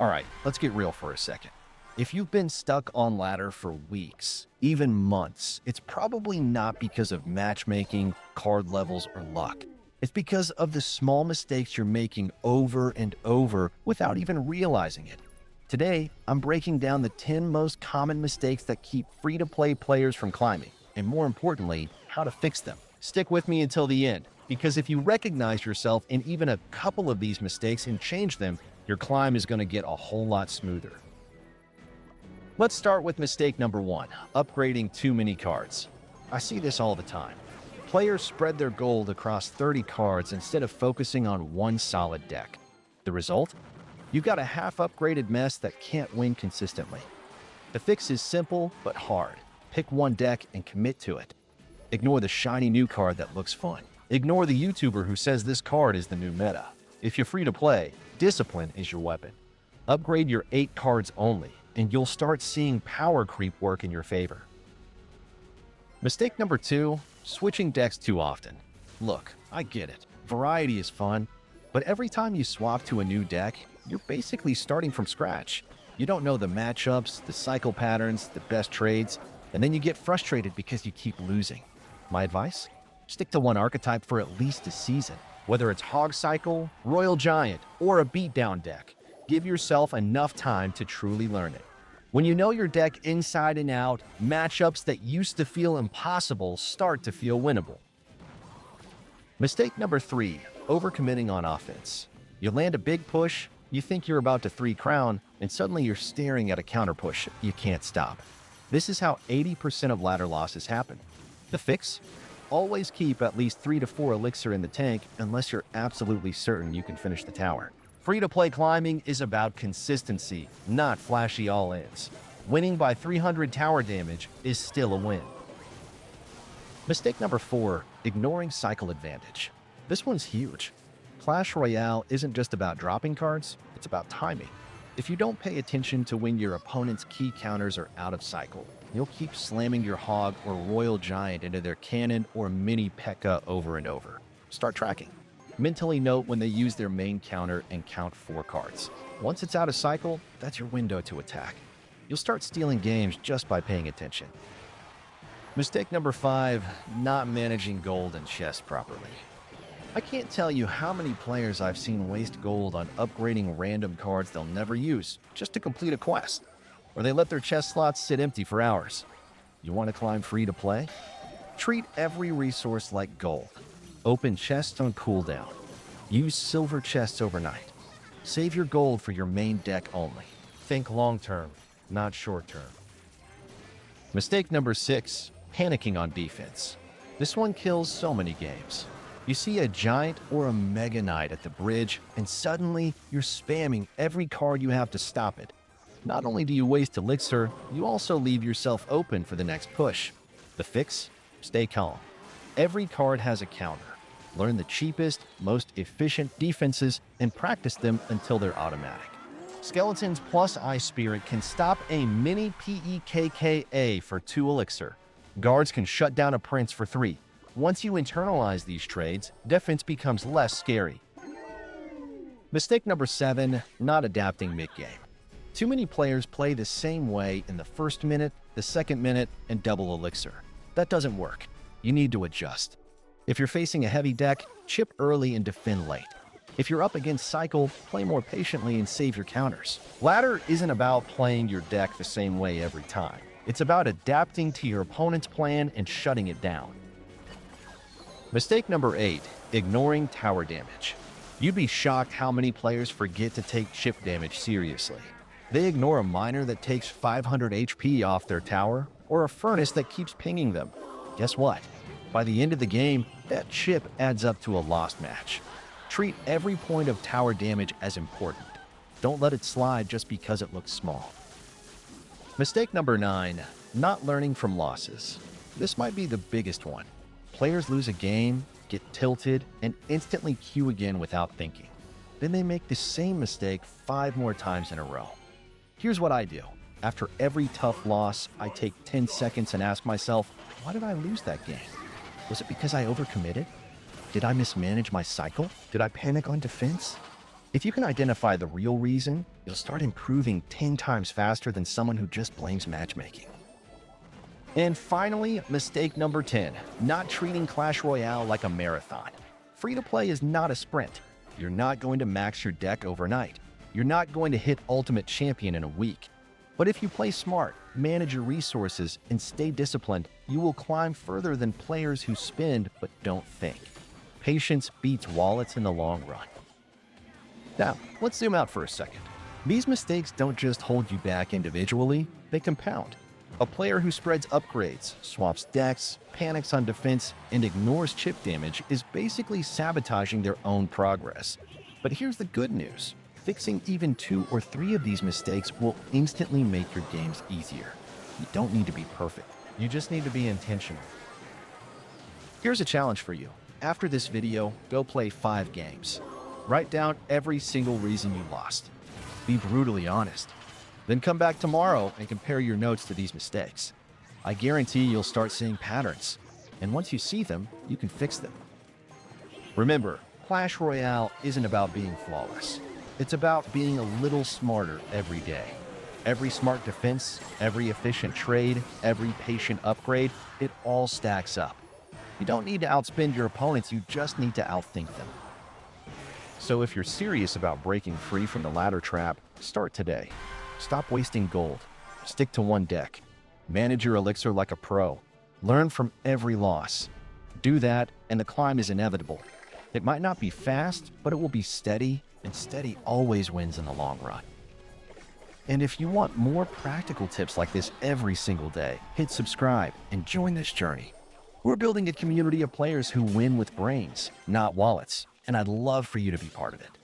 All right, let's get real for a second. If you've been stuck on ladder for weeks, even months, it's probably not because of matchmaking, card levels, or luck. It's because of the small mistakes you're making over and over without even realizing it. Today, I'm breaking down the 10 most common mistakes that keep free-to-play players from climbing, and more importantly, how to fix them. Stick with me until the end, because if you recognize yourself in even a couple of these mistakes and change them, your climb is going to get a whole lot smoother. Let's start with mistake number 1, upgrading too many cards. I see this all the time. Players spread their gold across 30 cards instead of focusing on one solid deck. The result? You've got a half-upgraded mess that can't win consistently. The fix is simple but hard. Pick one deck and commit to it. Ignore the shiny new card that looks fun. Ignore the YouTuber who says this card is the new meta. If you're free to play, discipline is your weapon. Upgrade your 8 cards only, and you'll start seeing power creep work in your favor. Mistake number 2, switching decks too often. Look, I get it. Variety is fun, but every time you swap to a new deck, you're basically starting from scratch. You don't know the matchups, the cycle patterns, the best trades, and then you get frustrated because you keep losing. My advice? Stick to one archetype for at least a season. Whether it's Hog Cycle, Royal Giant, or a beatdown deck, give yourself enough time to truly learn it. When you know your deck inside and out, matchups that used to feel impossible start to feel winnable. Mistake number 3, overcommitting on offense. You land a big push, you think you're about to 3-crown, and suddenly you're staring at a counter push you can't stop. This is how 80% of ladder losses happen. The fix? Always keep at least 3 to 4 elixir in the tank unless you're absolutely certain you can finish the tower. Free-to-play climbing is about consistency, not flashy all-ins. Winning by 300 tower damage is still a win. Mistake number 4, ignoring cycle advantage. This one's huge. Clash Royale isn't just about dropping cards, it's about timing. If you don't pay attention to when your opponent's key counters are out of cycle, you'll keep slamming your Hog or Royal Giant into their cannon or mini P.E.K.K.A over and over. Start tracking. Mentally note when they use their main counter and count 4 cards. Once it's out of cycle, that's your window to attack. You'll start stealing games just by paying attention. Mistake number 5, not managing gold and chests properly. I can't tell you how many players I've seen waste gold on upgrading random cards they'll never use just to complete a quest, or they let their chest slots sit empty for hours. You want to climb free to play? Treat every resource like gold. Open chests on cooldown. Use silver chests overnight. Save your gold for your main deck only. Think long-term, not short-term. Mistake number 6, panicking on defense. This one kills so many games. You see a giant or a mega knight at the bridge, and suddenly you're spamming every card you have to stop it. Not only do you waste elixir, you also leave yourself open for the next push. The fix? Stay calm. Every card has a counter. Learn the cheapest, most efficient defenses and practice them until they're automatic. Skeletons plus Ice Spirit can stop a mini P.E.K.K.A for 2 elixir. Guards can shut down a prince for 3. Once you internalize these trades, defense becomes less scary. Mistake number 7, not adapting mid-game. Too many players play the same way in the first minute, the second minute, and double elixir. That doesn't work. You need to adjust. If you're facing a heavy deck, chip early and defend late. If you're up against cycle, play more patiently and save your counters. Ladder isn't about playing your deck the same way every time. It's about adapting to your opponent's plan and shutting it down. Mistake number 8, ignoring tower damage. You'd be shocked how many players forget to take chip damage seriously. They ignore a miner that takes 500 HP off their tower or a furnace that keeps pinging them. Guess what? By the end of the game, that chip adds up to a lost match. Treat every point of tower damage as important. Don't let it slide just because it looks small. Mistake number 9, not learning from losses. This might be the biggest one. Players lose a game, get tilted, and instantly queue again without thinking. Then they make the same mistake 5 more times in a row. Here's what I do. After every tough loss, I take 10 seconds and ask myself, why did I lose that game? Was it because I overcommitted? Did I mismanage my cycle? Did I panic on defense? If you can identify the real reason, you'll start improving 10 times faster than someone who just blames matchmaking. And finally, mistake number 10, not treating Clash Royale like a marathon. Free-to-play is not a sprint. You're not going to max your deck overnight. You're not going to hit Ultimate Champion in a week. But if you play smart, manage your resources, and stay disciplined, you will climb further than players who spend but don't think. Patience beats wallets in the long run. Now, let's zoom out for a second. These mistakes don't just hold you back individually, they compound. A player who spreads upgrades, swaps decks, panics on defense, and ignores chip damage is basically sabotaging their own progress. But here's the good news. Fixing even 2 or 3 of these mistakes will instantly make your games easier. You don't need to be perfect. You just need to be intentional. Here's a challenge for you. After this video, go play 5 games. Write down every single reason you lost. Be brutally honest. Then come back tomorrow and compare your notes to these mistakes. I guarantee you'll start seeing patterns. And once you see them, you can fix them. Remember, Clash Royale isn't about being flawless. It's about being a little smarter every day. Every smart defense, every efficient trade, every patient upgrade, it all stacks up. You don't need to outspend your opponents, you just need to outthink them. So if you're serious about breaking free from the ladder trap, start today. Stop wasting gold. Stick to one deck. Manage your elixir like a pro. Learn from every loss. Do that, and the climb is inevitable. It might not be fast, but it will be steady, and steady always wins in the long run. And if you want more practical tips like this every single day, hit subscribe and join this journey. We're building a community of players who win with brains, not wallets, and I'd love for you to be part of it.